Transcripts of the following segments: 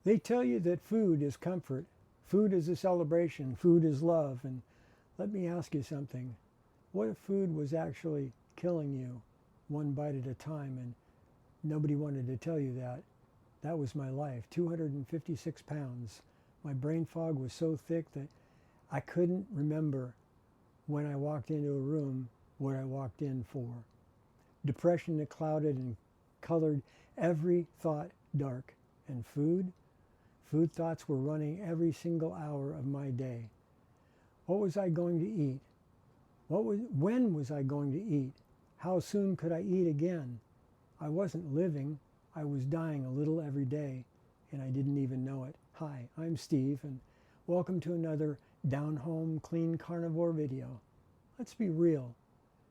They tell you that food is comfort, food is a celebration, food is love. And let me ask you something. What if food was actually killing you one bite at a time and nobody wanted to tell you that? That was my life, 256 pounds. My brain fog was so thick that I couldn't remember when I walked into a room what I walked in for. Depression that clouded and colored every thought dark. And food thoughts were running every single hour of my day. What was I going to eat? When was I going to eat? How soon could I eat again? I wasn't living, I was dying a little every day, and I didn't even know it. Hi, I'm Steve, and welcome to another down-home clean carnivore video. Let's be real.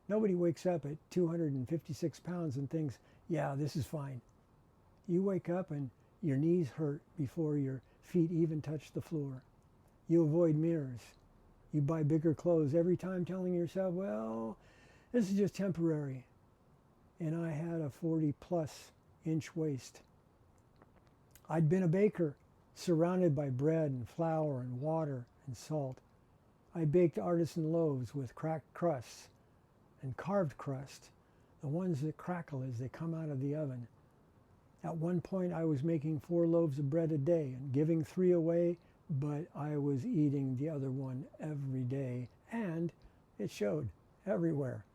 Nobody wakes up at 256 pounds and thinks, yeah, this is fine. You wake up and your knees hurt before your feet even touch the floor. You avoid mirrors. You buy bigger clothes every time telling yourself, well, this is just temporary. And I had a 40-plus inch waist. I'd been a baker, surrounded by bread and flour and water and salt. I baked artisan loaves with cracked crusts and carved crust, the ones that crackle as they come out of the oven. At one point, I was making 4 loaves of bread a day and giving 3 away, but I was eating the other one every day, and it showed everywhere.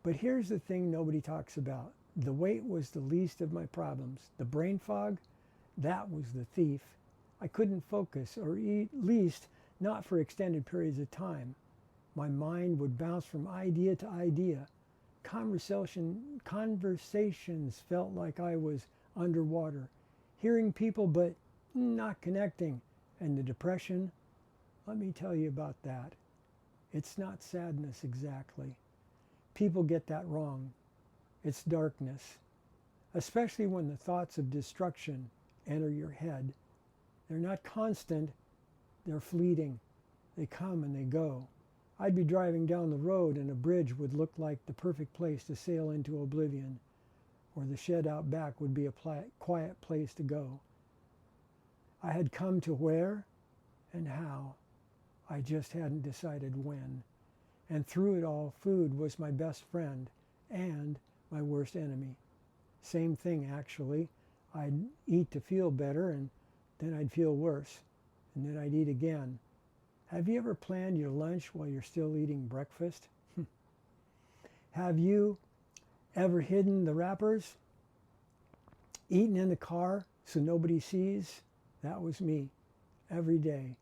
But here's the thing nobody talks about. The weight was the least of my problems. The brain fog, that was the thief. I couldn't focus, or at least not for extended periods of time. My mind would bounce from idea to idea. Conversations felt like I was underwater, hearing people but not connecting. And the depression, let me tell you about that. It's not sadness exactly. People get that wrong. It's darkness, especially when the thoughts of destruction enter your head. They're not constant, they're fleeting. They come and they go. I'd be driving down the road and a bridge would look like the perfect place to sail into oblivion, or the shed out back would be a quiet place to go. I had come to where and how. I just hadn't decided when. And through it all, food was my best friend and my worst enemy. Same thing, actually. I'd eat to feel better, and then I'd feel worse, and then I'd eat again. Have you ever planned your lunch while you're still eating breakfast? Have you ever hidden the wrappers? Eaten in the car so nobody sees? That was me, every day.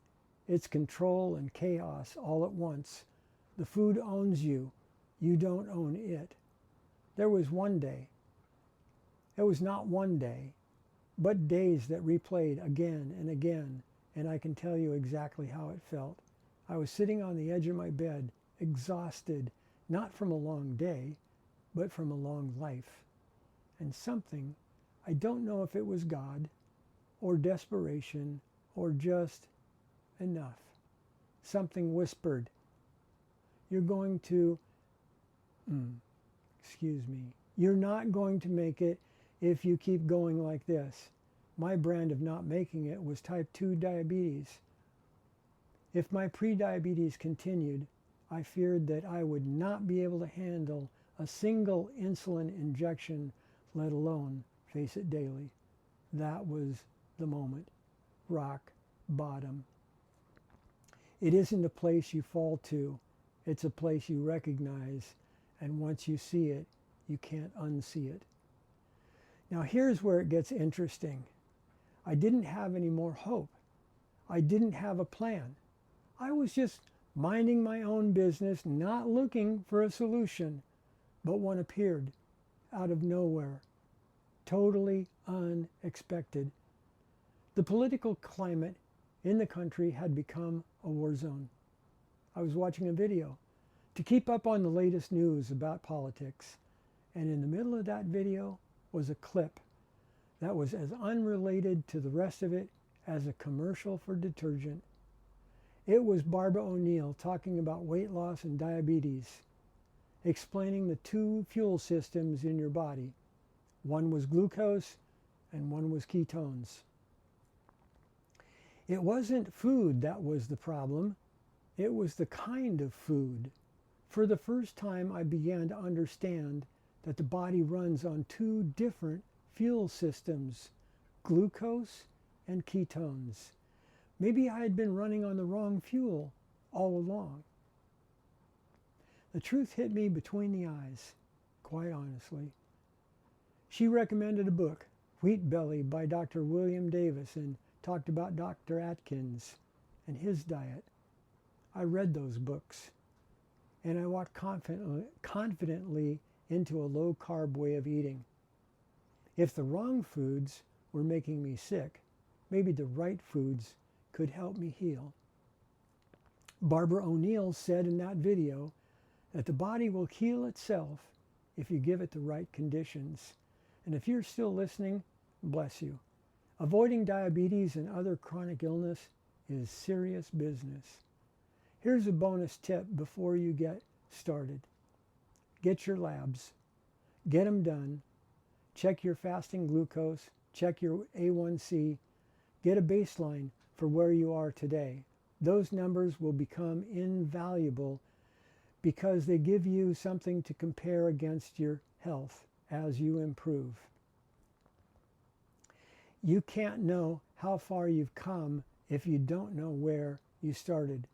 It's control and chaos all at once. The food owns you. You don't own it. There was one day. It was not one day, but days that replayed again and again, and I can tell you exactly how it felt. I was sitting on the edge of my bed, exhausted, not from a long day, but from a long life. And something, I don't know if it was God, or desperation, or just enough. Something whispered, you're going to, you're not going to make it if you keep going like this. My brand of not making it was type 2 diabetes. If my prediabetes continued, I feared that I would not be able to handle a single insulin injection, let alone face it daily. That was the moment. Rock bottom. It isn't a place you fall to. It's a place you recognize, and once you see it, you can't unsee it. Now here's where it gets interesting. I didn't have any more hope. I didn't have a plan. I was just minding my own business, not looking for a solution, but one appeared out of nowhere, totally unexpected. The political climate in the country had become a war zone. I was watching a video to keep up on the latest news about politics, and in the middle of that video was a clip that was as unrelated to the rest of it as a commercial for detergent. It was Barbara O'Neill talking about weight loss and diabetes, explaining the 2 fuel systems in your body. One was glucose and one was ketones. It wasn't food that was the problem. It was the kind of food. For the first time, I began to understand that the body runs on two different fuel systems, glucose and ketones. Maybe I had been running on the wrong fuel all along. The truth hit me between the eyes, quite honestly. She recommended a book, Wheat Belly by Dr. William Davis, and talked about Dr. Atkins and his diet. I read those books, and I walked confidently into a low-carb way of eating. If the wrong foods were making me sick, maybe the right foods could help me heal. Barbara O'Neill said in that video that the body will heal itself if you give it the right conditions. And if you're still listening, bless you. Avoiding diabetes and other chronic illness is serious business. Here's a bonus tip before you get started. Get your labs. Get them done. Check your fasting glucose. Check your A1C. Get a baseline for where you are today. Those numbers will become invaluable because they give you something to compare against your health as you improve. You can't know how far you've come if you don't know where you started.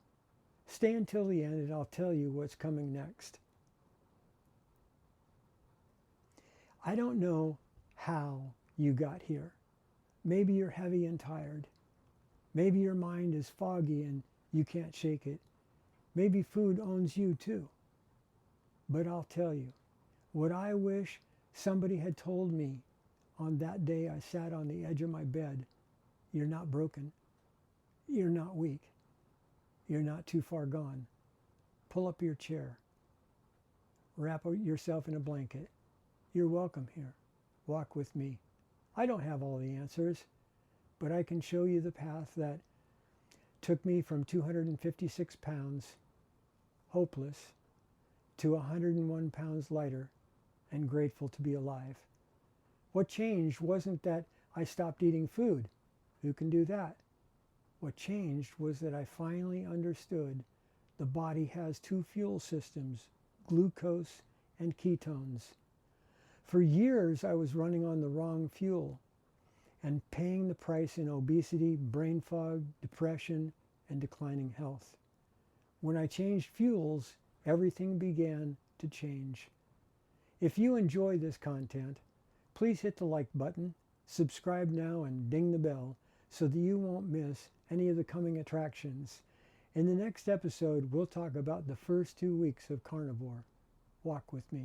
Stay until the end and I'll tell you what's coming next. I don't know how you got here. Maybe you're heavy and tired. Maybe your mind is foggy and you can't shake it. Maybe food owns you too. But I'll tell you, what I wish somebody had told me on that day I sat on the edge of my bed, you're not broken. You're not weak. You're not too far gone. Pull up your chair. Wrap yourself in a blanket. You're welcome here. Walk with me. I don't have all the answers, but I can show you the path that took me from 256 pounds, hopeless, to 101 pounds lighter and grateful to be alive. What changed wasn't that I stopped eating food. Who can do that? What changed was that I finally understood the body has two fuel systems, glucose and ketones. For years, I was running on the wrong fuel and paying the price in obesity, brain fog, depression, and declining health. When I changed fuels, everything began to change. If you enjoy this content, please hit the like button, subscribe now, and ding the bell so that you won't miss any of the coming attractions. In the next episode, we'll talk about the first 2 weeks of carnivore. Walk with me.